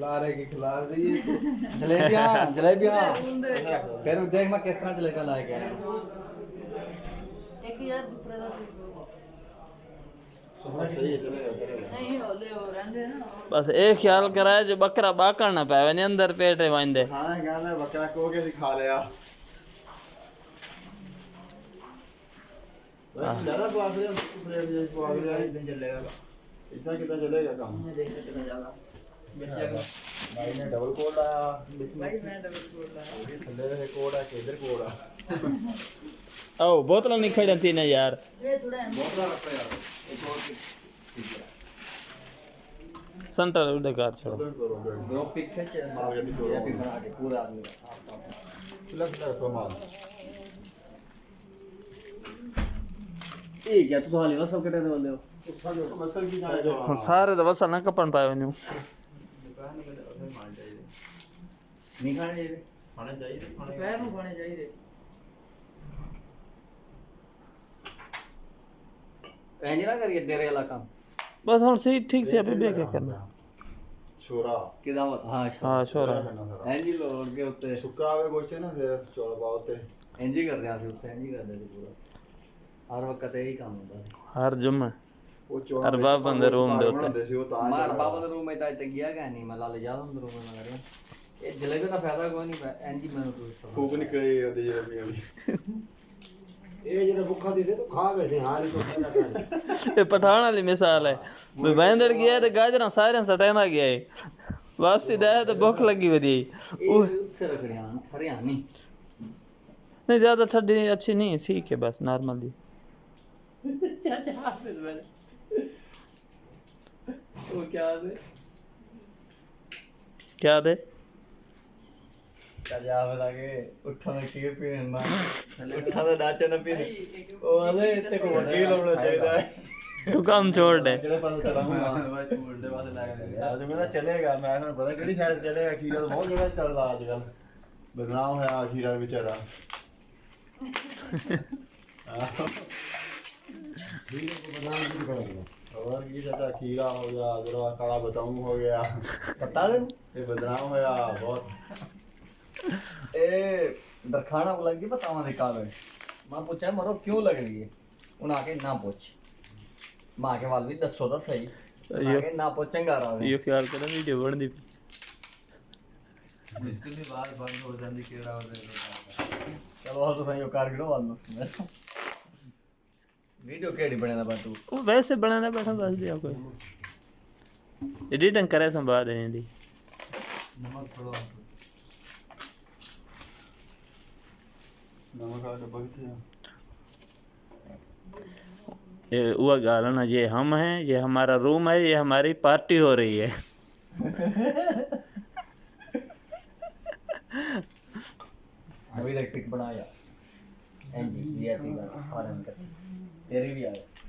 खिलारे की खिलार दीजिए जलेबियां फिर देख मैं किस तरह जलेबियां ला के आया एक यार दूसरा सही है चलेगा नहीं होले हो रहंदे ना बस एक ख्याल कराए जो बकरा बाकड़ ना पावे ने अंदर पेट वांदे खाना गाना बकरा को के खा लिया ज़्यादा पास है फ्रेम जैसे पास है इतना चलेगा इतना कितना चलेगा काम देख कितना ज्यादा बेचेगा भाई ने डबल कोड लाया भाई मैं डबल कोड लाया थल्ले से कोड है किधर कोड है ओ बोतल नहीं खड़ी थी ना यार ये थोड़ा है बहुत रखता यार एक और ठीक है सेंटर उधर कार छोड़ो दो पिक खींचे मार के दो या पिक बना के पूरा आदमी लग कमाल ये क्या तू साली वसल कटे दे बंदे हो मसल की जाए जो हम सारे तो वसल ना कपन पावे न्यू नहीं खाने चाहिए खाने चाहिए पैर ਨੂੰ ਖਾਣੇ ਚਾਹੀਦੇ ऐंज ना करिए तेरे वाला काम बस हम सही ठीक से अभी क्या करना छोरा कि दावत हां हाँ छोरा ऐंज ही लोड के उत्ते सुक्का आवे गोश्त ना फिर चौल पाओ ते ऐंज ही कर रहे हैं उत्ते ऐंज ही कर रहे थे पूरा हर वक्त यही काम होता है हर जुम्मे वो चौल अरबा बंदे रूम दे उत्ते बनाते सी वो तां मार बाबा दे रूम में ताज तक गया क्या नहीं मैं लाले जा रूम में मगर ये जलेबी का फायदा कोई नहीं ऐंज ही मैंने तो खूब निकले आती है अभी ये जो भूखा दी थे तो खा वैसे हाल ही तो ये पठान वाली मिसाल है मैं बैंदर गया तो गाजर सारे सटेना गया है वापसी दे तो भूख लगी वधी ये उत्ते रख रहे हैं हरियाणी नहीं ज्यादा ठंडी अच्छी नहीं ठीक है बस नॉर्मल दी चाचा हाफिज मैंने वो क्या है क्या दे चाचा हाफिज आके उठा में खीर पीने मां उठा तो नाचे ना पीने ओ वाले इतने को वकील होना चाहिए तू काम छोड़ दे ਜਿਹੜੇ ਪਾਸੇ ਚਲਾਉਂਗਾ ਮੈਂ ਝੂੜ ਦੇ ਪਾਸੇ ਲੱਗ ਗਿਆ ਅੱਜ ਮੇਰਾ ਚਲੇਗਾ ਮੈਂ ਹੁਣ ਪਤਾ ਕਿਹੜੀ ਸਾਈਡ ਚਲੇਗਾ ਖੀਰਾ ਤਾਂ ਬਹੁਤ ਜਗ੍ਹਾ ਚੱਲਦਾ ਅੱਜ ਕੱਲ ਬਦਨਾਮ ਹੋਇਆ ਖੀਰਾ ਵਿਚਾਰਾ और की चाचा खीरा हो गया जरा काला बताऊं हो गया बता दे ये बदनाम होया बहुत ए दरखाना को लगी बतावा दे काल मां पूछा मरो क्यों लग रही है उन आके ना पूछ मां के वाल भी दसो तो सही आगे ना पूछेंगा रहा ये ख्याल कर वीडियो बन दी इसके भी बात बंद हो जाती केड़ा हो जाए चलो और तो सही कार गिरो वाल में वीडियो केड़ी बनेना बा तू वो वैसे बनाना बैठा बस दिया कोई एडिटिंग करे संभाल देने दी नमक थोड़ा नमक का डब्बा कितना ये हुआ गाल ना ये हम हैं ये हमारा रूम है ये हमारी पार्टी हो रही है अभी तक पिक बनाया एनजी वीआईपी का फॉरेन का तेरी भी आ गया